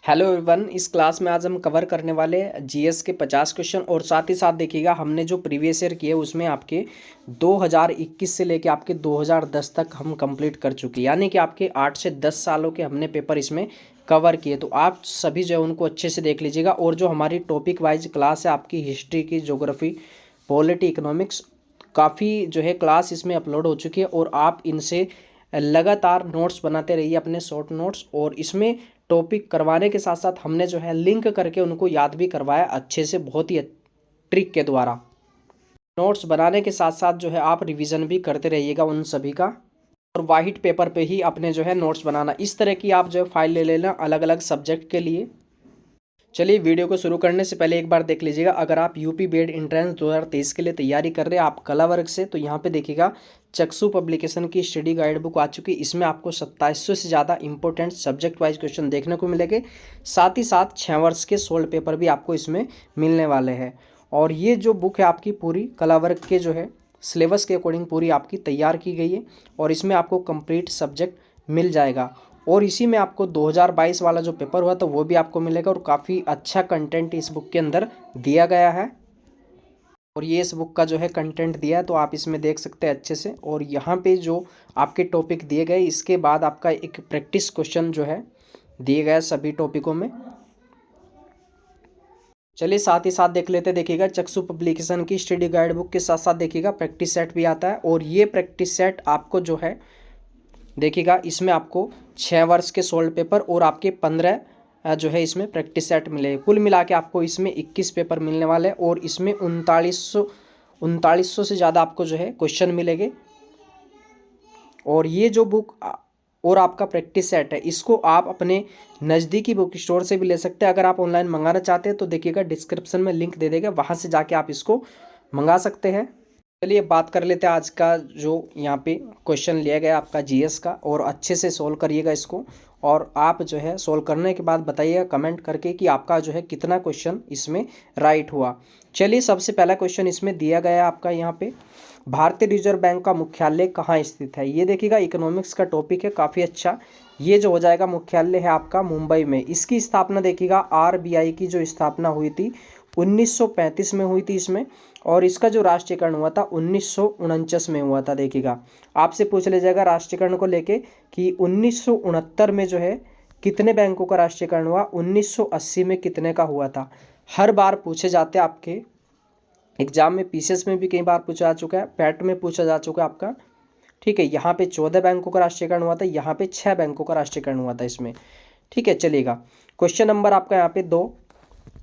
Hello everyone. इस class में आज हम कवर करने वाले जीएस के 50 क्वेश्चन और साथ ही साथ देखिएगा हमने जो प्रीवियस ईयर किए उसमें आपके 2021 से लेके आपके 2010 तक हम कंप्लीट कर चुके हैं, यानी कि आपके 8 से 10 सालों के हमने पेपर इसमें कवर किए। तो आप सभी जो है उनको अच्छे से देख लीजिएगा। और जो हमारी टॉपिक वाइज क्लास है आपकी हिस्ट्री की, ज्योग्राफी, पॉलिटी, इकोनॉमिक्स, काफ़ी जो है क्लास इसमें अपलोड हो चुकी है और आप इनसे लगातार नोट्स बनाते रहिए, अपने शॉर्ट नोट्स। और इसमें टॉपिक करवाने के साथ साथ हमने जो है लिंक करके उनको याद भी करवाया अच्छे से, बहुत ही ट्रिक के द्वारा। नोट्स बनाने के साथ साथ जो है आप रिवीजन भी करते रहिएगा उन सभी का। और वाइट पेपर पे ही अपने जो है नोट्स बनाना, इस तरह की आप जो है फाइल ले लेना अलग अलग सब्जेक्ट के लिए। चलिए वीडियो को शुरू करने से पहले एक बार देख लीजिएगा, अगर आप यूपी बीएड एंट्रेंस 2023 के लिए तैयारी कर रहे हैं आप कला वर्ग से, तो यहाँ पे देखिएगा चक्षु पब्लिकेशन की स्टडी गाइड बुक आ चुकी है। इसमें आपको 2700 से ज़्यादा इंपॉर्टेंट सब्जेक्ट वाइज क्वेश्चन देखने को मिलेंगे। साथ ही साथ 6 वर्ष के सोल्ड पेपर भी आपको इसमें मिलने वाले हैं। और ये जो बुक है आपकी पूरी कला वर्ग के जो है सिलेबस के अकॉर्डिंग पूरी आपकी तैयार की गई है और इसमें आपको कंप्लीट सब्जेक्ट मिल जाएगा। और इसी में आपको 2022 वाला जो पेपर हुआ था वो भी आपको मिलेगा और काफ़ी अच्छा कंटेंट इस बुक के अंदर दिया गया है। और ये इस बुक का जो है कंटेंट दिया है तो आप इसमें देख सकते हैं अच्छे से। और यहाँ पे जो आपके टॉपिक दिए गए, इसके बाद आपका एक प्रैक्टिस क्वेश्चन जो है दिए गए सभी टॉपिकों में। चलिए साथ ही साथ देख लेते, देखिएगा चक्षु पब्लिकेशन की स्टडी गाइड बुक के साथ साथ देखिएगा प्रैक्टिस सेट भी आता है। और ये प्रैक्टिस सेट आपको जो है देखिएगा इसमें आपको 6 वर्ष के सोल्ड पेपर और आपके 15 जो है इसमें प्रैक्टिस सेट मिले। कुल मिला के आपको इसमें 21 पेपर मिलने वाले हैं और इसमें 3900 से ज़्यादा आपको जो है क्वेश्चन मिलेंगे। और ये जो बुक और आपका प्रैक्टिस सेट है इसको आप अपने नज़दीकी बुक स्टोर से भी ले सकते हैं। अगर आप ऑनलाइन मंगाना चाहते हैं तो देखिएगा डिस्क्रिप्शन में लिंक दे देगा, वहाँ से जाके आप इसको मंगा सकते हैं। चलिए बात कर लेते हैं आज का जो यहाँ पे क्वेश्चन लिया गया आपका जीएस का, और अच्छे से सोल्व करिएगा इसको। और आप जो है सोल्व करने के बाद बताइएगा कमेंट करके कि आपका जो है कितना क्वेश्चन इसमें राइट हुआ। चलिए सबसे पहला क्वेश्चन इसमें दिया गया है आपका यहाँ पे, भारतीय रिजर्व बैंक का मुख्यालय कहाँ स्थित है। ये देखिएगा इकोनॉमिक्स का टॉपिक है, काफ़ी अच्छा। ये जो हो जाएगा मुख्यालय है आपका मुंबई में। इसकी स्थापना देखिएगा आरबीआई की जो स्थापना हुई थी 1935 में हुई थी इसमें। और इसका जो राष्ट्रीयकरण हुआ था 1949 में हुआ था। देखिएगा आपसे पूछ ले जाएगा राष्ट्रीयकरण को लेके कि 1969 में जो है कितने बैंकों का राष्ट्रीयकरण हुआ, 1980 में कितने का हुआ था। हर बार पूछे जाते हैं आपके एग्जाम में, पीसीएस में भी कई बार पूछा जा चुका है, पैट में पूछा जा चुका है आपका। ठीक है, यहाँ पे 14 बैंकों का राष्ट्रीयकरण हुआ था, यहाँ पे 6 बैंकों का राष्ट्रीयकरण हुआ था इसमें। ठीक है चलेगा। क्वेश्चन नंबर आपका यहाँ पे 2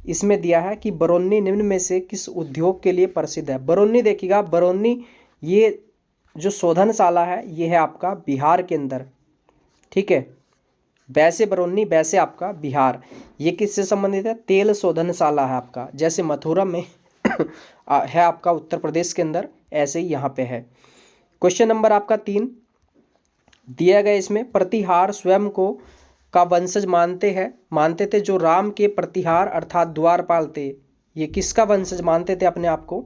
इसमें दिया है कि बरौनी निम्न में से किस उद्योग के लिए प्रसिद्ध है। बरौनी देखिएगा, बरौनी ये जो शोधनशाला है ये है आपका बिहार के अंदर। ठीक है, वैसे बरौनी वैसे आपका बिहार। ये किससे संबंधित है, तेल शोधनशाला है आपका। जैसे मथुरा में है आपका उत्तर प्रदेश के अंदर, ऐसे ही यहाँ पे है। क्वेश्चन नंबर आपका 3 दिया गया, इसमें प्रतिहार स्वयं को का वंशज मानते थे जो राम के प्रतिहार अर्थात द्वारपाल थे। ये किसका वंशज मानते थे अपने आप को,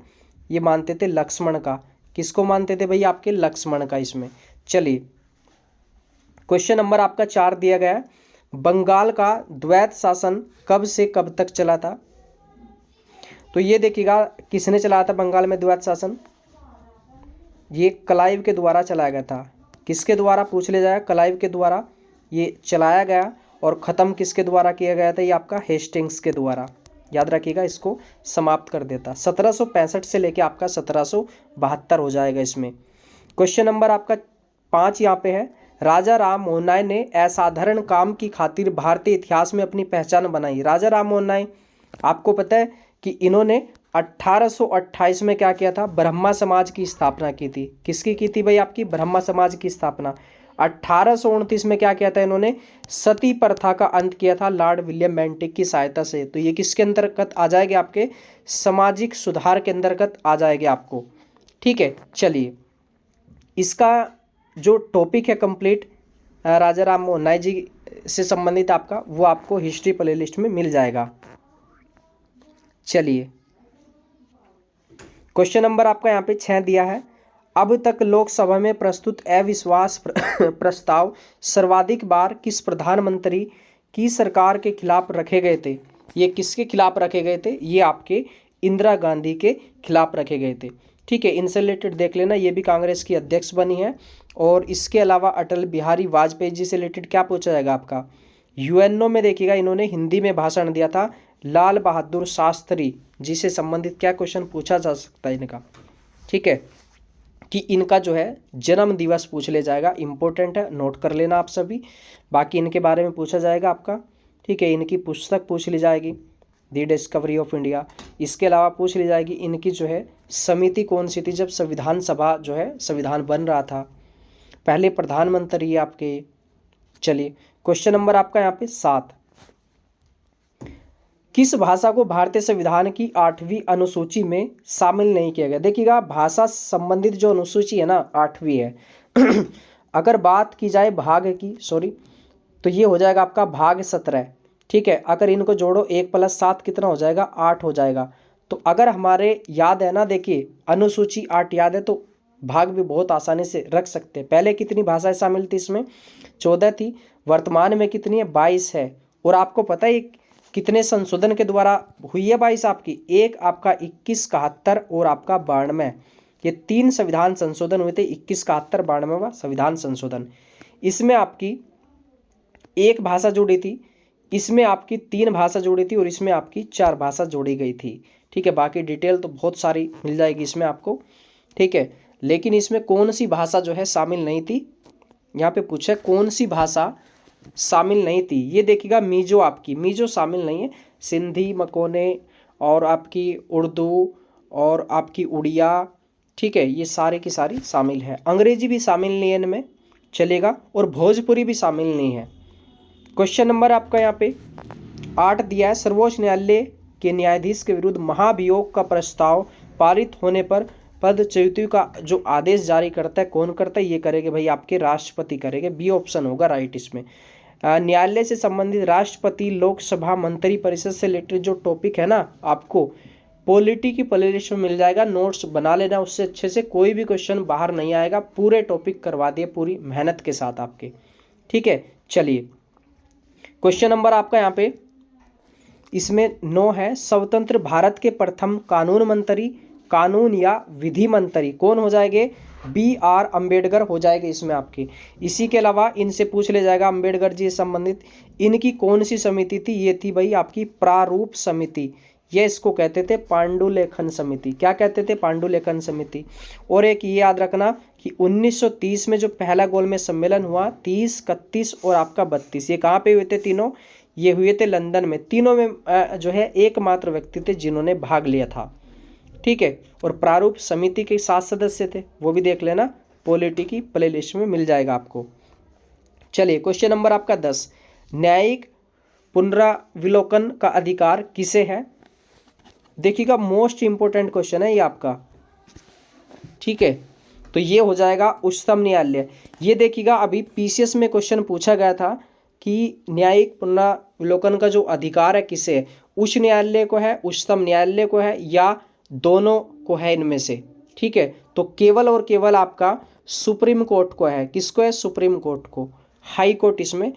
ये मानते थे लक्ष्मण का। किसको मानते थे भाई, आपके लक्ष्मण का इसमें। चलिए क्वेश्चन नंबर आपका 4 दिया गया है, बंगाल का द्वैत शासन कब से कब तक चला था। तो ये देखिएगा किसने चलाया था बंगाल में द्वैत शासन, ये क्लाइव के द्वारा चलाया गया था। किसके द्वारा पूछ ले जाएगा, क्लाइव के द्वारा ये चलाया गया। और ख़त्म किसके द्वारा किया गया था, ये आपका हेस्टिंग्स के द्वारा। याद रखिएगा, इसको समाप्त कर देता 1765 से लेके आपका 1772 हो जाएगा इसमें। क्वेश्चन नंबर आपका 5 यहाँ पे है, राजा राम मोहन राय ने असाधारण काम की खातिर भारतीय इतिहास में अपनी पहचान बनाई। राजा राम मोहन राय आपको पता है कि इन्होंने 1828 में क्या किया था, ब्रह्मा समाज की स्थापना की थी। किसकी की थी भाई, आपकी ब्रह्मा समाज की स्थापना। 1829 में क्या किया था इन्होंने, सती प्रथा का अंत किया था लॉर्ड विलियम बेंटिक की सहायता से। तो ये किसके अंतर्गत आ जाएगी, आपके सामाजिक सुधार के अंतर्गत आ जाएगी आपको। ठीक है चलिए, इसका जो टॉपिक है कंप्लीट राजा राम मोहन राय जी से संबंधित आपका, वो आपको हिस्ट्री प्लेलिस्ट में मिल जाएगा। चलिए क्वेश्चन नंबर आपका यहाँ पे 6 दिया है, अब तक लोकसभा में प्रस्तुत अविश्वास प्रस्ताव सर्वाधिक बार किस प्रधानमंत्री की सरकार के खिलाफ रखे गए थे। ये किसके खिलाफ रखे गए थे? ये आपके इंदिरा गांधी के खिलाफ रखे गए थे। ठीक है, इनसे रिलेटेड देख लेना, ये भी कांग्रेस की अध्यक्ष बनी है। और इसके अलावा अटल बिहारी वाजपेयी जी से रिलेटेड क्या पूछा जाएगा आपका? यूएनओ में देखिएगा इन्होंने हिंदी में भाषण दिया था। लाल बहादुर शास्त्री जी से संबंधित क्या क्वेश्चन पूछा जा सकता है इनका? ठीक है, कि इनका जो है जन्म दिवस पूछ ले जाएगा, इंपॉर्टेंट है, नोट कर लेना आप सभी। बाकी इनके बारे में पूछा जाएगा आपका। ठीक है, इनकी पुस्तक पूछ ली जाएगी, द डिस्कवरी ऑफ इंडिया। इसके अलावा पूछ ली जाएगी इनकी जो है समिति कौन सी थी जब संविधान सभा जो है संविधान बन रहा था, पहले प्रधानमंत्री आपके। चलिए, क्वेश्चन नंबर आपका यहाँ पे 7, किस भाषा को भारतीय संविधान की 8वीं अनुसूची में शामिल नहीं किया गया? देखिएगा, भाषा संबंधित जो अनुसूची है ना 8वीं है। अगर बात की जाए भाग की, तो ये हो जाएगा आपका भाग 17। ठीक है, अगर इनको जोड़ो 1 + 7 कितना हो जाएगा? 8 हो जाएगा। तो अगर हमारे याद है ना, देखिए अनुसूची 8 याद है तो भाग भी बहुत आसानी से रख सकते हैं। पहले कितनी भाषाएं शामिल थी इसमें? 14 थी। वर्तमान में कितनी है? 22 है। और आपको पता है कितने संशोधन के द्वारा हुई है 22 आपकी? एक आपका 21, 71 और आपका 92। ये 3 संविधान संशोधन हुए थे, 21, 71, 92वां संविधान संशोधन। इसमें आपकी एक भाषा जोड़ी थी, इसमें आपकी 3 भाषा जोड़ी थी और इसमें आपकी 4 भाषा जोड़ी गई थी। ठीक है, बाकी डिटेल तो बहुत सारी मिल जाएगी इसमें आपको। ठीक है, लेकिन इसमें कौन सी भाषा जो है शामिल नहीं थी? यहाँ पे पूछा कौन सी भाषा शामिल नहीं थी। ये देखिएगा मीजो, आपकी मीजो शामिल नहीं है। सिंधी, मकोने और आपकी उर्दू और आपकी उड़िया, ठीक है, ये सारे की सारी शामिल है। अंग्रेजी भी शामिल नहीं है इनमें, चलेगा। और भोजपुरी भी शामिल नहीं है। क्वेश्चन नंबर आपका यहाँ पे 8 दिया है, सर्वोच्च न्यायालय के न्यायाधीश के विरुद्ध महाभियोग का प्रस्ताव पारित होने पर पदच्युति का जो आदेश जारी करता है कौन करता है? ये करेंगे भाई आपके राष्ट्रपति करेंगे। बी ऑप्शन होगा राइट इसमें। न्यायालय से संबंधित राष्ट्रपति, लोकसभा, मंत्री परिषद से रिलेटेड जो टॉपिक है ना, आपको पॉलिटी की प्लेलिस्ट में मिल जाएगा, नोट्स बना लेना उससे अच्छे से। कोई भी क्वेश्चन बाहर नहीं आएगा, पूरे टॉपिक करवा दिए पूरी मेहनत के साथ आपके। ठीक है, चलिए क्वेश्चन नंबर आपका यहाँ पे इसमें 9 है, स्वतंत्र भारत के प्रथम कानून मंत्री, कानून या विधि मंत्री कौन हो जाएंगे? BR अम्बेडकर हो जाएगा इसमें आपके। इसी के अलावा इनसे पूछ ले जाएगा अम्बेडकर जी से संबंधित इनकी कौन सी समिति थी? ये थी भाई आपकी प्रारूप समिति। ये इसको कहते थे पांडुलेखन समिति। क्या कहते थे? पांडुलेखन समिति। और एक ये याद रखना कि 1930 में जो पहला गोलमेज सम्मेलन हुआ, 30, 31 और आपका 32, ये कहाँ पे हुए थे तीनों? ये हुए थे लंदन में। तीनों में जो है एकमात्र व्यक्ति थे जिन्होंने भाग लिया था। ठीक है, और प्रारूप समिति के 7 सदस्य थे, वो भी देख लेना, पॉलिटी की प्लेलिस्ट में मिल जाएगा आपको। चलिए क्वेश्चन नंबर आपका 10, न्यायिक पुनराविलोकन का अधिकार किसे है? देखिएगा मोस्ट इंपोर्टेंट क्वेश्चन है ये आपका। ठीक है, तो ये हो जाएगा उच्चतम न्यायालय। ये देखिएगा अभी पीसीएस में क्वेश्चन पूछा गया था कि न्यायिक पुनराविलोकन का जो अधिकार है किसे है? उच्च न्यायालय को है, उच्चतम न्यायालय को है, या दोनों को है इनमें से? ठीक है, तो केवल और केवल आपका सुप्रीम कोर्ट को है। किसको है? सुप्रीम कोर्ट को। हाई कोर्ट इसमें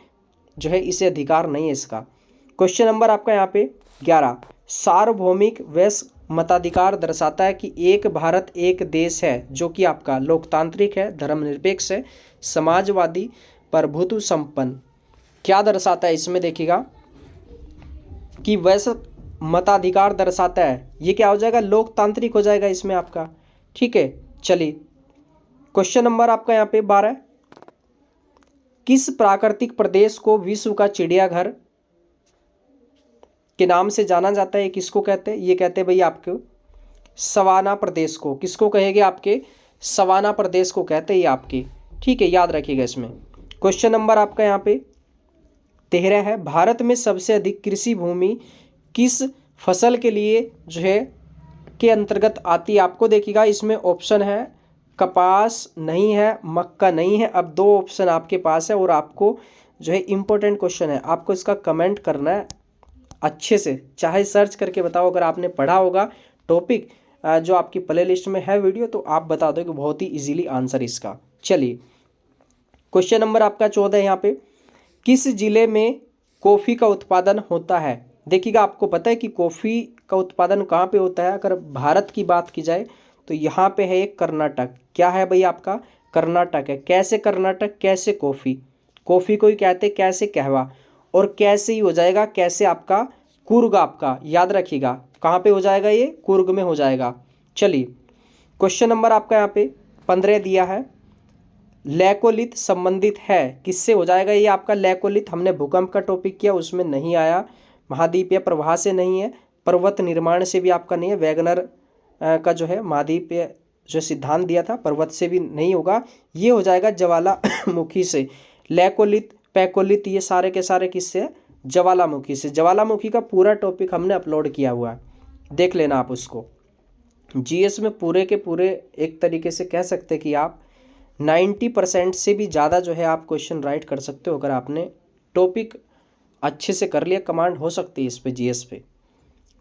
जो है इसे अधिकार नहीं है इसका। क्वेश्चन नंबर आपका यहाँ पे 11, सार्वभौमिक वैश्विक मताधिकार दर्शाता है कि एक भारत एक देश है जो कि आपका लोकतांत्रिक है, धर्मनिरपेक्ष है, समाजवादी, प्रभुत्व संपन्न। क्या दर्शाता है इसमें? देखिएगा कि वैश्विक मताधिकार दर्शाता है, ये क्या हो जाएगा? लोकतांत्रिक हो जाएगा इसमें आपका। ठीक है, चलिए क्वेश्चन नंबर आपका यहाँ पे 12, किस प्राकृतिक प्रदेश को विश्व का चिड़ियाघर के नाम से जाना जाता है? किसको कहते हैं? ये कहते हैं भाई आपको सवाना प्रदेश को। किसको कहेंगे? आपके सवाना प्रदेश को कहते हैं ये आपके। ठीक है, याद रखिएगा इसमें। क्वेश्चन नंबर आपका यहाँ पे 13 है, भारत में सबसे अधिक कृषि भूमि किस फसल के लिए जो है के अंतर्गत आती है? आपको देखिएगा इसमें ऑप्शन है, कपास नहीं है, मक्का नहीं है। अब 2 ऑप्शन आपके पास है और आपको जो है इम्पोर्टेंट क्वेश्चन है, आपको इसका कमेंट करना है अच्छे से, चाहे सर्च करके बताओ। अगर आपने पढ़ा होगा टॉपिक जो आपकी प्ले लिस्ट में है वीडियो, तो आप बता दो कि बहुत ही इजीली आंसर इसका। चलिए क्वेश्चन नंबर आपका 14 यहाँ पे, किस जिले में कॉफ़ी का उत्पादन होता है? देखिएगा, आपको पता है कि कॉफ़ी का उत्पादन कहाँ पे होता है? अगर भारत की बात की जाए तो यहाँ पे है एक कर्नाटक। क्या है भाई आपका? कर्नाटक है। कैसे कर्नाटक, कैसे कॉफ़ी? कॉफ़ी को ही कहते कैसे कहवा, और कैसे ही हो जाएगा, कैसे आपका कुर्ग, आपका याद रखिएगा कहाँ पे हो जाएगा, ये कुर्ग में हो जाएगा। चलिए, क्वेश्चन नंबर आपका यहाँ पे 15 दिया है। लैकोलिथ संबंधित है किससे हो जाएगा? ये आपका लैकोलिथ हमने भूकंप का टॉपिक किया, उसमें नहीं आया। महाद्वीपीय प्रवाह से नहीं है, पर्वत निर्माण से भी आपका नहीं है। वैगनर का जो है महाद्वीपीय जो सिद्धांत दिया था, पर्वत से भी नहीं होगा। ये हो जाएगा ज्वालामुखी से। लैकोलिथ, पैकोलिथ, ये सारे के सारे किससे है? ज्वालामुखी से। ज्वालामुखी का पूरा टॉपिक हमने अपलोड किया हुआ है, देख लेना आप उसको। जीएस में पूरे के पूरे एक तरीके से कह सकते हैं कि आप 90% से भी ज़्यादा जो है आप क्वेश्चन राइट कर सकते हो, अगर आपने टॉपिक अच्छे से कर लिया। कमांड हो सकती है इस पे, जीएस पे,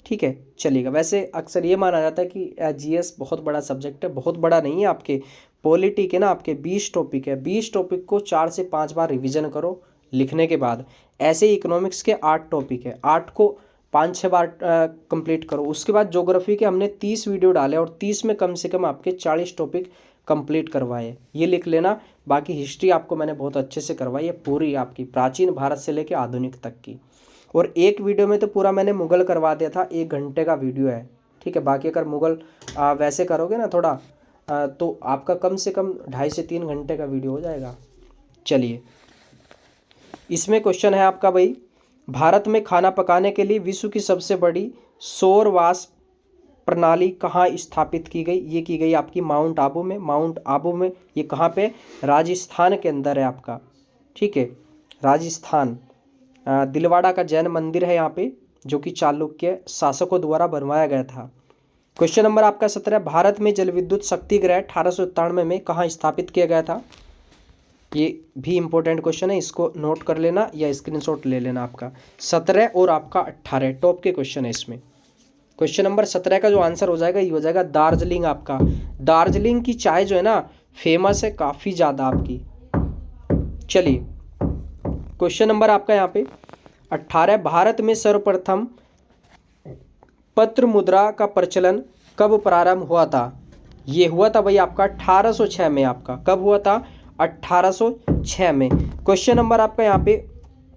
ठीक है, चलिएगा। वैसे अक्सर ये माना जाता है कि जीएस बहुत बड़ा सब्जेक्ट है, बहुत बड़ा नहीं है। आपके पॉलिटी के ना आपके 20 टॉपिक है, 20 टॉपिक को 4 से 5 बार रिवीजन करो लिखने के बाद। ऐसे ही इकोनॉमिक्स के 8 टॉपिक है, 8 को 5-6 बार कंप्लीट करो। उसके बाद ज्योग्राफी के हमने 30 वीडियो डाले और 30 में कम से कम आपके 40 टॉपिक कंप्लीट करवाए, ये लिख लेना। बाकी हिस्ट्री आपको मैंने बहुत अच्छे से करवाई है, पूरी आपकी प्राचीन भारत से लेकर आधुनिक तक की। और एक वीडियो में तो पूरा मैंने मुगल करवा दिया था, 1 घंटे का वीडियो है, ठीक है। बाकी अगर मुगल वैसे करोगे ना थोड़ा तो आपका कम से कम 2.5 से 3 घंटे का वीडियो हो जाएगा। चलिए, इसमें क्वेश्चन है आपका भाई, भारत में खाना पकाने के लिए विश्व की सबसे बड़ी सौर वाष्प प्रणाली कहाँ स्थापित की गई? ये की गई आपकी माउंट आबू में। माउंट आबू में ये कहाँ पे? राजस्थान के अंदर है आपका, ठीक है, राजस्थान। दिलवाड़ा का जैन मंदिर है यहाँ पे, जो कि चालुक्य शासकों द्वारा बनवाया गया था। क्वेश्चन नंबर आपका 17, भारत में जल विद्युत शक्ति गृह 1897 में कहाँ स्थापित किया गया था? ये भी इंपॉर्टेंट क्वेश्चन है, इसको नोट कर लेना या स्क्रीनशॉट ले लेना। आपका 17 और आपका 18 टॉप के क्वेश्चन है इसमें। क्वेश्चन नंबर 17 का जो आंसर हो जाएगा ये हो जाएगा दार्जिलिंग। आपका दार्जिलिंग की चाय जो है ना फेमस है काफ़ी ज़्यादा आपकी। चलिए, क्वेश्चन नंबर आपका यहाँ पे 18, भारत में सर्वप्रथम पत्र मुद्रा का प्रचलन कब प्रारंभ हुआ था? ये हुआ था भाई आपका 1806 में। आपका कब हुआ था? 1806 में। क्वेश्चन नंबर आपका यहाँ पे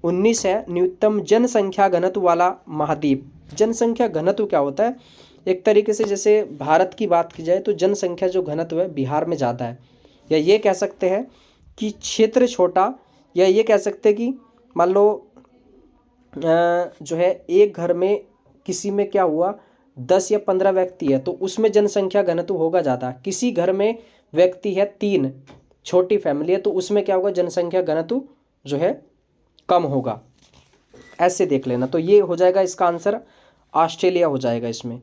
19 है, न्यूनतम जनसंख्या घनत्व वाला महाद्वीप। जनसंख्या घनत्व क्या होता है? एक तरीके से जैसे भारत की बात की जाए तो जनसंख्या जो घनत्व है बिहार में ज़्यादा है, या ये कह सकते हैं कि क्षेत्र छोटा, या ये कह सकते हैं कि मान लो जो है एक घर में किसी में क्या हुआ 10 या 15 व्यक्ति है तो उसमें जनसंख्या घनत्व होगा ज़्यादा। किसी घर में व्यक्ति है 3, छोटी फैमिली है, तो उसमें क्या होगा जनसंख्या घनत्व जो है कम होगा। ऐसे देख लेना। तो ये हो जाएगा इसका आंसर, ऑस्ट्रेलिया हो जाएगा इसमें,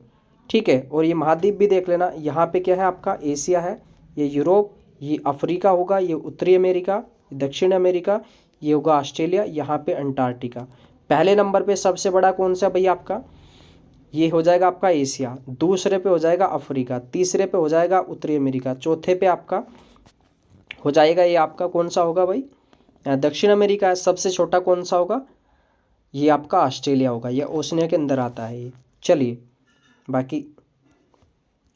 ठीक है। और ये महाद्वीप भी देख लेना, यहाँ पे क्या है आपका एशिया है, ये यूरोप, ये अफ्रीका होगा, ये उत्तरी अमेरिका, दक्षिण अमेरिका, ये होगा ऑस्ट्रेलिया, यहाँ पे अंटार्कटिका। पहले नंबर पे सबसे बड़ा कौन सा भैया आपका? ये हो जाएगा आपका एशिया, दूसरे पे हो जाएगा अफ्रीका, तीसरे पे हो जाएगा उत्तरी अमेरिका, चौथे पे आपका हो जाएगा ये आपका कौन सा होगा भाई? दक्षिण अमेरिका। सबसे छोटा कौन सा होगा? ये आपका ऑस्ट्रेलिया होगा, ये ओशनिया के अंदर आता है ये। चलिए, बाकी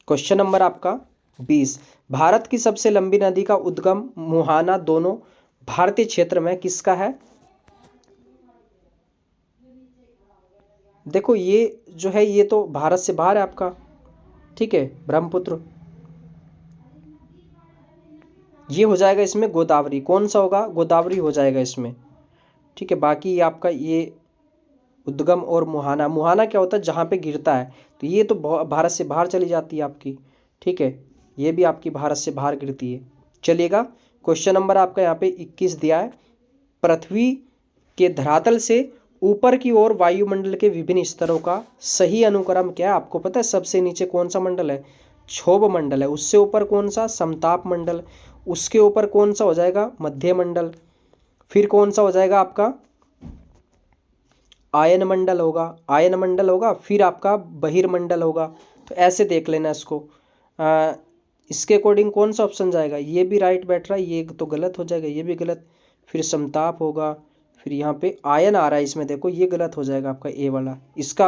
क्वेश्चन नंबर आपका 20, भारत की सबसे लंबी नदी का उद्गम मुहाना दोनों भारतीय क्षेत्र में किसका है? देखो ये जो है ये तो भारत से बाहर है आपका, ठीक है, ब्रह्मपुत्र। ये हो जाएगा इसमें गोदावरी। कौन सा होगा? गोदावरी हो जाएगा इसमें, ठीक है। बाकी ये आपका ये उद्गम और मुहाना, मुहाना क्या होता है? जहाँ पे गिरता है, तो ये तो भारत से बाहर चली जाती है आपकी, ठीक है, ये भी आपकी भारत से बाहर गिरती है। चलिएगा, क्वेश्चन नंबर आपका यहाँ पे 21 दिया है, पृथ्वी के धरातल से ऊपर की ओर वायुमंडल के विभिन्न स्तरों का सही अनुक्रम क्या है? आपको पता है सबसे नीचे कौन सा मंडल है? क्षोभ मंडल है। उससे ऊपर कौन सा? समताप मंडल। उसके ऊपर कौन सा हो जाएगा? मध्य मंडल। फिर कौन सा हो जाएगा आपका? आयन मंडल होगा, आयन मंडल होगा, फिर आपका बहिर्मंडल होगा। तो ऐसे देख लेना इसको। इसके अकॉर्डिंग कौन सा ऑप्शन जाएगा? ये भी राइट बैठ रहा है, ये तो गलत हो जाएगा, ये भी गलत। फिर समताप होगा, फिर यहाँ पे आयन आ रहा है इसमें, देखो ये गलत हो जाएगा आपका ए वाला, इसका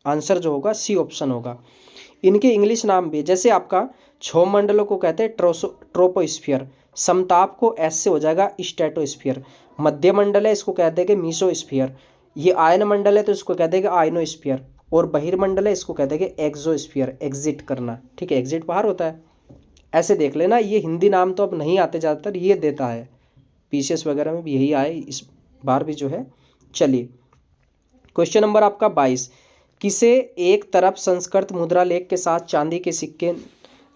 आंसर जो होगा सी ऑप्शन होगा। इनके इंग्लिश नाम भी, जैसे आपका 6 मंडलों को कहते हैं ट्रोपोस्फियर, समताप को एस से हो जाएगा स्ट्रेटोस्फियर, मध्य मंडल है इसको कहते हैं कि मीसोस्फियर, ये आयन मंडल है तो इसको कहते हैं कि आयनोस्फियर, और बहिर्मंडल है इसको कहते हैं कि एक्सोस्फियर, एग्जिट करना, ठीक है, एग्जिट बाहर होता है। ऐसे देख लेना, ये हिंदी नाम तो अब नहीं आते ज़्यादातर, ये देता है पीसीएस वगैरह में भी यही आए इस बार भी जो है। चलिए क्वेश्चन नंबर आपका 22, किसे एक तरफ संस्कृत मुद्रा लेख के साथ चांदी के सिक्के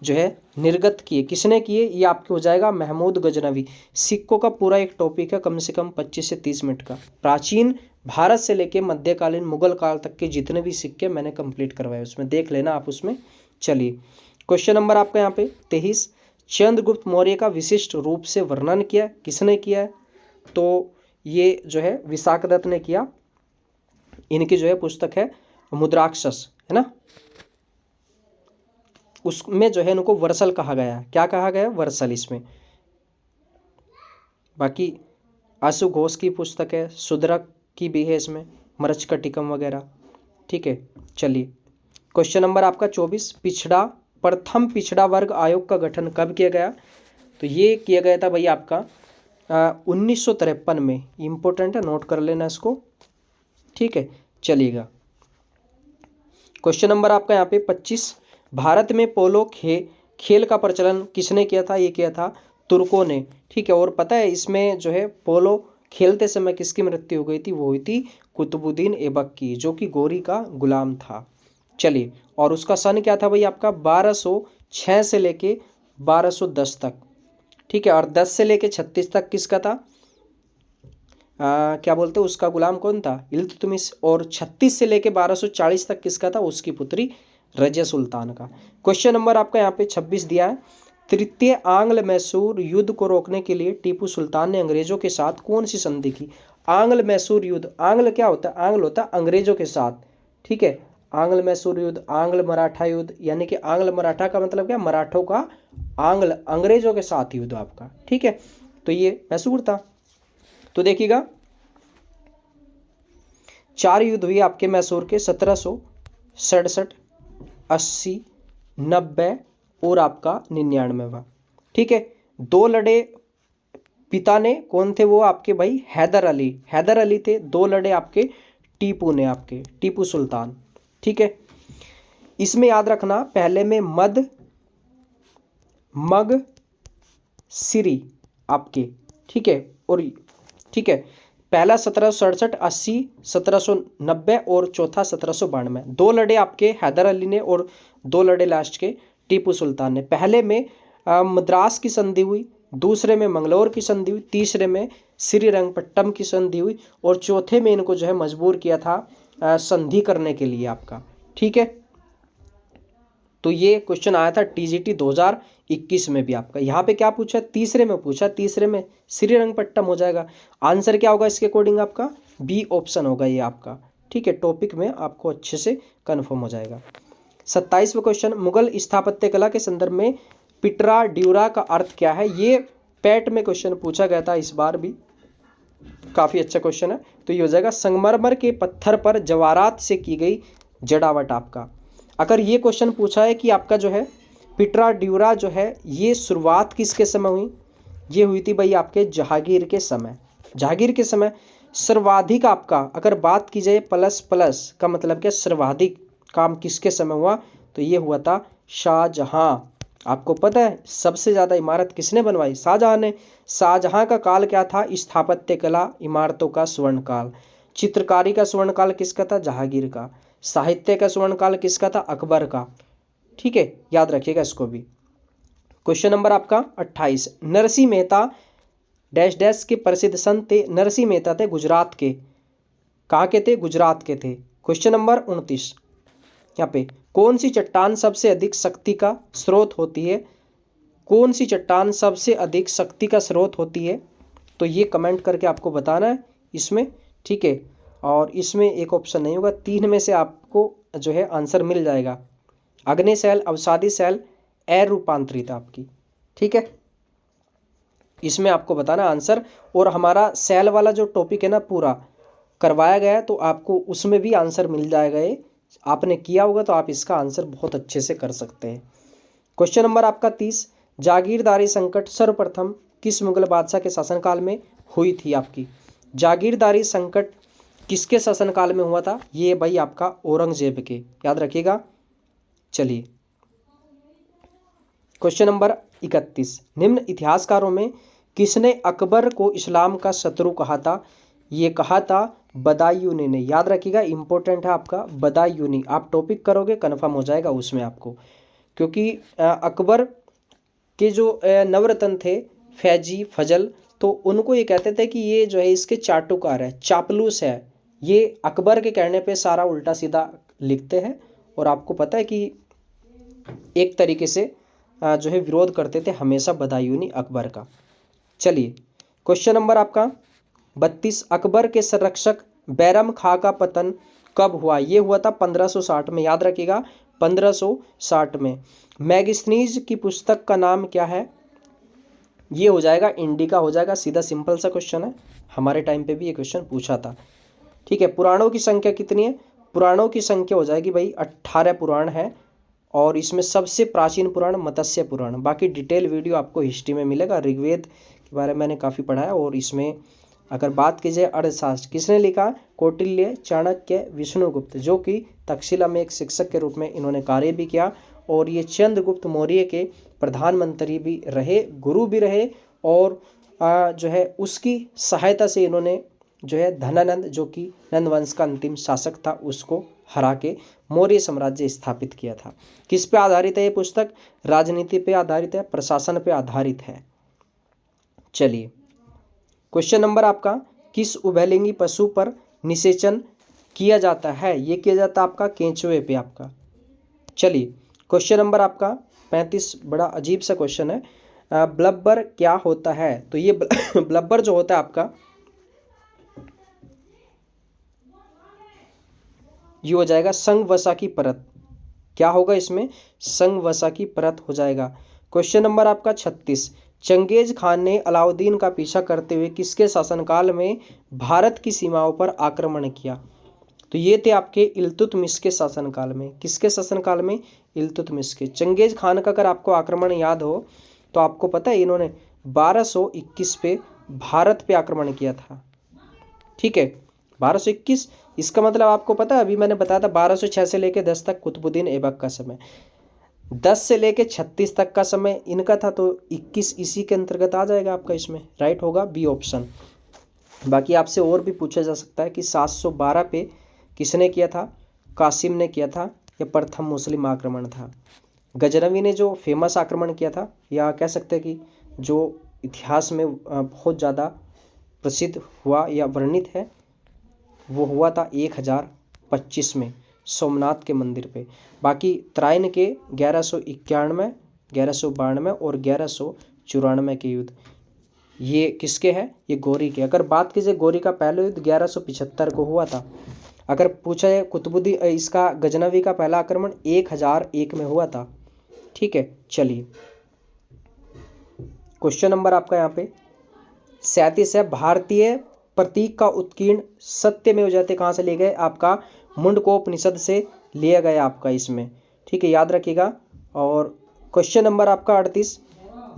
जो है निर्गत किए, किसने किए, ये आपके हो जाएगा महमूद गजनवी। सिक्कों का पूरा एक टॉपिक है, कम से कम 25 से 30 मिनट का। प्राचीन भारत से लेके मध्यकालीन मुगल काल तक के जितने भी सिक्के मैंने कंप्लीट करवाए उसमें देख लेना आप उसमें। चलिए क्वेश्चन नंबर आपका यहाँ पे 23, चंद्रगुप्त मौर्य का विशिष्ट रूप से वर्णन किया, किसने किया है, तो ये जो है विशाखदत्त ने किया। इनकी जो है पुस्तक है मुद्राक्षस, है ना, उसमें जो है इनको वर्सल कहा गया है। क्या कहा गया है, वर्सल इसमें। बाकी आशु घोष की पुस्तक है, सुदरक की भी है इसमें, मरचकटिकम वगैरह, ठीक है। चलिए क्वेश्चन नंबर आपका 24, प्रथम पिछड़ा वर्ग आयोग का गठन कब किया गया, तो ये किया गया था भाई आपका 1953 में। इम्पोर्टेंट है, नोट कर लेना इसको, ठीक है। चलिएगा क्वेश्चन नंबर आपका यहाँ पे 25, भारत में पोलो खेल का प्रचलन किसने किया था, ये किया था तुर्कों ने, ठीक है। और पता है इसमें जो है पोलो खेलते समय किसकी मृत्यु हो गई थी, वो हुई थी कुतुबुद्दीन ऐबक की, जो कि गोरी का गुलाम था। चलिए, और उसका सन क्या था भाई आपका 1206 से लेके 1210 तक, ठीक है। और 10 से लेके 36 तक किसका था, क्या बोलते हैं उसका गुलाम कौन था, इल्तुतमिश। और 36 से लेके 1240 तक किसका था, उसकी पुत्री रजिया सुल्तान का। क्वेश्चन नंबर आपका यहाँ पे 26 दिया है, तृतीय आंग्ल मैसूर युद्ध को रोकने के लिए टीपू सुल्तान ने अंग्रेजों के साथ कौन सी संधि की। आंग्ल मैसूर युद्ध, आंग्ल क्या होता है, आंग्ल होता है अंग्रेजों के साथ, ठीक है। आंग्ल मैसूर युद्ध, आंग्ल मराठा युद्ध, यानी कि आंग्ल मराठा का मतलब क्या, मराठों का आंग्ल अंग्रेजों के साथ युद्ध आपका, ठीक है। तो ये मैसूर था। तो देखिएगा 4 युद्ध हुए आपके मैसूर के, 1767, 80, 90 और आपका 99वां, ठीक है। 2 लड़े पिता ने, कौन थे वो आपके भाई, हैदर अली थे। 2 लड़े आपके टीपू ने, आपके टीपू सुल्तान, ठीक है। इसमें याद रखना पहले में मग सिरी आपके, ठीक है, और ठीक है, पहला 1767, 80, 1790 और चौथा 1792। 2 लड़े आपके हैदर अली ने और 2 लड़े लास्ट के टीपू सुल्तान ने। पहले में मद्रास की संधि हुई, दूसरे में मंगलौर की संधि हुई, तीसरे में श्रीरंगपट्टम की संधि हुई, और चौथे में इनको जो है मजबूर किया था संधि करने के लिए आपका, ठीक है। तो ये क्वेश्चन आया था टीजीटी 2021 में भी आपका। यहाँ पे क्या पूछा, तीसरे में पूछा, तीसरे में श्रीरंगपट्टम हो जाएगा। आंसर क्या होगा इसके अकॉर्डिंग, आपका बी ऑप्शन होगा ये आपका, ठीक है। टॉपिक में आपको अच्छे से कन्फर्म हो जाएगा। 27वां क्वेश्चन, मुगल स्थापत्य कला के संदर्भ में पिटरा ड्यूरा का अर्थ क्या है। ये पैट में क्वेश्चन पूछा गया था, इस बार भी काफ़ी अच्छा क्वेश्चन है। तो ये हो जाएगा संगमरमर के पत्थर पर जवाहरात से की गई जड़ावट आपका। अगर ये क्वेश्चन पूछा है कि आपका जो है पिटरा ड्यूरा जो है ये शुरुआत किसके समय हुई, ये हुई थी भाई आपके जहांगीर के समय। जहांगीर के समय सर्वाधिक आपका अगर बात की जाए प्लस का मतलब क्या, सर्वाधिक काम किसके समय हुआ, तो ये हुआ था शाहजहां। आपको पता है सबसे ज़्यादा इमारत किसने बनवाई, शाहजहां ने। शाहजहां का काल क्या था, स्थापत्य कला इमारतों का स्वर्णकाल। चित्रकारी का स्वर्णकाल किसका था, जहांगीर का। साहित्य का स्वर्णकाल किसका था, अकबर का, ठीक है, याद रखिएगा इसको भी। क्वेश्चन नंबर आपका 28, नरसिंह मेहता डैश डैश के प्रसिद्ध संत थे। नरसिंह मेहता थे गुजरात के, कहाँ के थे, गुजरात के थे। क्वेश्चन नंबर 29, यहाँ पे कौन सी चट्टान सबसे अधिक शक्ति का स्रोत होती है, कौन सी चट्टान सबसे अधिक शक्ति का स्रोत होती है, तो ये कमेंट करके आपको बताना है इसमें, ठीक है। और इसमें एक ऑप्शन नहीं होगा, 3 में से आपको जो है आंसर मिल जाएगा। अग्नि शैल, अवसादी शैल, अरूपांतरित आपकी, ठीक है। इसमें आपको बताना आंसर। और हमारा सेल वाला जो टॉपिक है ना पूरा करवाया गया है, तो आपको उसमें भी आंसर मिल जाएगा। ये आपने किया होगा तो आप इसका आंसर बहुत अच्छे से कर सकते हैं। क्वेश्चन नंबर आपका 30, जागीरदारी संकट सर्वप्रथम किस मुगल बादशाह के शासनकाल में हुई थी आपकी? जागीरदारी संकट किसके शासनकाल में हुआ था? ये भाई आपका औरंगजेब के, याद रखिएगा। चलिए क्वेश्चन नंबर 31, निम्न इतिहासकारों में किसने अकबर को इस्लाम का शत्रु कहा था? ये कहा था बदायूनी ने, याद रखिएगा, इंपॉर्टेंट है आपका बदायूनी। आप टॉपिक करोगे कन्फर्म हो जाएगा उसमें आपको, क्योंकि अकबर के जो नवरत्न थे फैजी फजल, तो उनको ये कहते थे कि ये जो है इसके चाटुकार है, चापलूस है। ये अकबर के कहने पे सारा उल्टा सीधा लिखते हैं, और आपको पता है कि एक तरीके से जो है विरोध करते थे हमेशा बदायूनी अकबर का। चलिए क्वेश्चन नंबर आपका 32, अकबर के संरक्षक बैरम खां का पतन कब हुआ? ये हुआ था 1560 में, याद रखिएगा 1560 में। मैगस्थनीज की पुस्तक का नाम क्या है? ये हो जाएगा इंडिका हो जाएगा, सीधा सिंपल सा क्वेश्चन है, हमारे टाइम पे भी ये क्वेश्चन पूछा था। ठीक है, पुराणों की संख्या कितनी है? पुराणों की संख्या हो जाएगी भाई 18 पुराण है, और इसमें सबसे प्राचीन पुराण मत्स्य पुराण। बाकी डिटेल वीडियो आपको हिस्ट्री में मिलेगा। ऋग्वेद के बारे में मैंने काफ़ी पढ़ा है। और इसमें अगर बात की जाए अर्थशास्त्र, किसने लिखा? कौटिल्य, चाणक्य, विष्णुगुप्त, जो कि तक्षशिला में एक शिक्षक के रूप में इन्होंने कार्य भी किया। और ये चंद्रगुप्त मौर्य के प्रधानमंत्री भी रहे, गुरु भी रहे, और जो है उसकी सहायता से इन्होंने जो है धनानंद, जो कि नंद वंश का अंतिम शासक था, उसको हरा के मौर्य साम्राज्य स्थापित किया था। किस पे आधारित है ये पुस्तक? राजनीति पे आधारित है, प्रशासन पे आधारित है। चलिए क्वेश्चन नंबर आपका, किस उभयलिंगी पशु पर निषेचन किया जाता है? ये किया जाता है आपका केंचुए पे आपका। चलिए क्वेश्चन नंबर आपका 35, बड़ा अजीब सा क्वेश्चन है। ब्लबर क्या होता है? तो ये ब्लबर जो होता है आपका, ये हो जाएगा संघवसा की परत। क्या होगा इसमें? संघवसा की परत हो जाएगा। क्वेश्चन नंबर आपका 36, चंगेज खान ने अलाउद्दीन का पीछा करते हुए किसके शासनकाल में भारत की सीमाओं पर आक्रमण किया? तो ये थे आपके इल्तुतमिश के शासनकाल में। किसके शासनकाल में? इल्तुतमिश के। चंगेज खान का अगर आपको आक्रमण याद हो तो आपको पता है इन्होंने 1221 पे भारत पे आक्रमण किया था। ठीक है, 1221, इसका मतलब आपको पता है, अभी मैंने बताया था 1206 से लेकर 10 तक कुतुबुद्दीन ऐबक का समय, 10 से लेकर 36 तक का समय इनका था, तो 21 इसी के अंतर्गत आ जाएगा आपका। इसमें राइट होगा बी ऑप्शन। बाकी आपसे और भी पूछा जा सकता है कि 712 पे किसने किया था? कासिम ने किया था, या प्रथम मुस्लिम आक्रमण था? गजनवी ने जो फेमस आक्रमण किया था, या कह सकते हैं कि जो इतिहास में बहुत ज़्यादा प्रसिद्ध हुआ या वर्णित है, वो हुआ था 1025 में सोमनाथ के मंदिर पे। बाकी त्राइन के 1191, 1192 और 1194 के युद्ध, ये किसके हैं? ये गौरी के। अगर बात कीजिए गौरी का पहला युद्ध 1175 को हुआ था। अगर पूछा जाए कुतुबुद्दीन इसका गजनवी का पहला आक्रमण 1001 में हुआ था। ठीक है, चलिए क्वेश्चन नंबर आपका यहाँ पे 37 है, भारतीय प्रतीक का उत्कीर्ण सत्यमेव जयते कहाँ से लिए गए? आपका मुंडकोपनिषद से लिया गया आपका इसमें। ठीक है, याद रखिएगा। और क्वेश्चन नंबर आपका 38,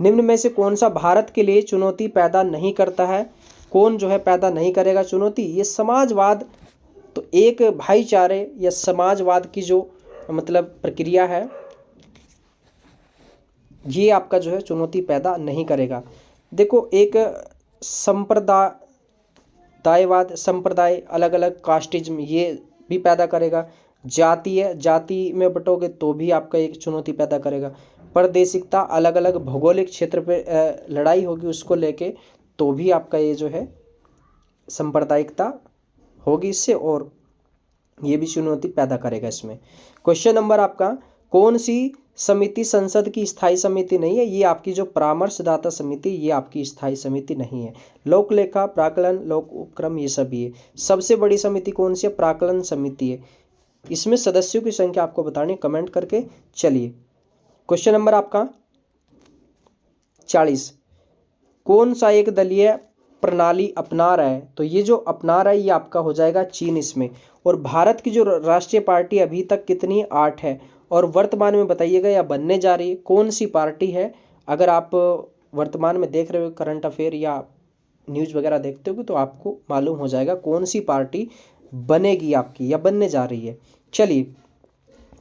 निम्न में से कौन सा भारत के लिए चुनौती पैदा नहीं करता है? कौन जो है पैदा नहीं करेगा चुनौती? ये समाजवाद। तो एक भाईचारे या समाजवाद की जो मतलब प्रक्रिया है, ये आपका जो है चुनौती पैदा नहीं करेगा। देखो, एक संप्रदायवाद, संप्रदाय, अलग अलग कास्टिज्म, ये भी पैदा करेगा। जाति में बटोगे तो भी आपका एक चुनौती पैदा करेगा। प्रादेशिकता, अलग अलग भौगोलिक क्षेत्र पे लड़ाई होगी उसको लेके, तो भी आपका ये जो है सांप्रदायिकता होगी इससे, और ये भी चुनौती पैदा करेगा इसमें। क्वेश्चन नंबर आपका, कौन सी समिति संसद की स्थायी समिति नहीं है? ये आपकी जो परामर्शदाता समिति, ये आपकी स्थायी समिति नहीं है। लोक लेखा, प्राकलन, लोक उपक्रम, ये सभी है। सबसे बड़ी समिति कौन सी है? प्राकलन समिति है। इसमें सदस्यों की संख्या आपको बतानी, कमेंट करके। चलिए क्वेश्चन नंबर आपका 40, कौन सा एक दलीय प्रणाली अपना रहा है? तो ये जो अपना रहा है ये आपका हो जाएगा चीन इसमें। और भारत की जो राष्ट्रीय पार्टी अभी तक कितनी? 8 है। और वर्तमान में बताइएगा या बनने जा रही है कौन सी पार्टी है? अगर आप वर्तमान में देख रहे हो करंट अफेयर या न्यूज़ वगैरह देखते हो तो आपको मालूम हो जाएगा कौन सी पार्टी बनेगी आपकी या बनने जा रही है। चलिए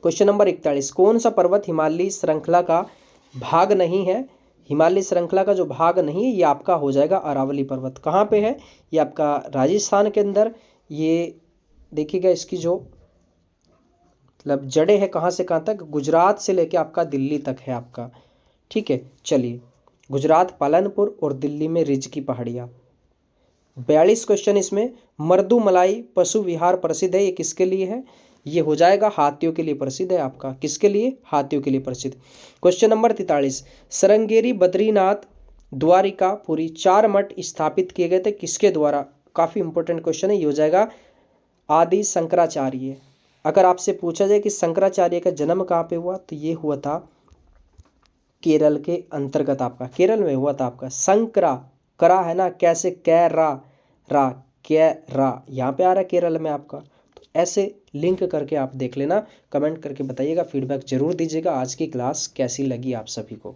क्वेश्चन नंबर 41, कौन सा पर्वत हिमालय श्रृंखला का भाग नहीं है? हिमालय श्रृंखला का जो भाग नहीं है ये आपका हो जाएगा अरावली पर्वत। कहाँ पे है? ये आपका राजस्थान के अंदर। ये देखिएगा इसकी जो मतलब जड़ें हैं कहाँ से कहाँ तक, गुजरात से लेके आपका दिल्ली तक है आपका। ठीक है, चलिए गुजरात पालनपुर और दिल्ली में रिज की पहाड़ियाँ। 42 क्वेश्चन इसमें, मर्दूमलाई पशु विहार प्रसिद्ध है, ये किसके लिए है? ये हो जाएगा हाथियों के लिए प्रसिद्ध है आपका। किसके लिए? हाथियों के लिए प्रसिद्ध। क्वेश्चन नंबर 43, श्रृंगेरी, बद्रीनाथ, द्वारिका, पुरी 4 मठ स्थापित किए गए थे किसके द्वारा? काफ़ी इंपॉर्टेंट क्वेश्चन है, ये हो जाएगा आदि शंकराचार्य। अगर आपसे पूछा जाए कि शंकराचार्य का जन्म कहाँ पे हुआ तो ये हुआ था केरल के अंतर्गत, आपका केरल में हुआ था आपका। संकरा, करा है ना, कैसे कै रा कै रा यहाँ पे आ रहा है केरल में आपका। तो ऐसे लिंक करके आप देख लेना, कमेंट करके बताइएगा, फीडबैक जरूर दीजिएगा। आज की क्लास कैसी लगी आप सभी को।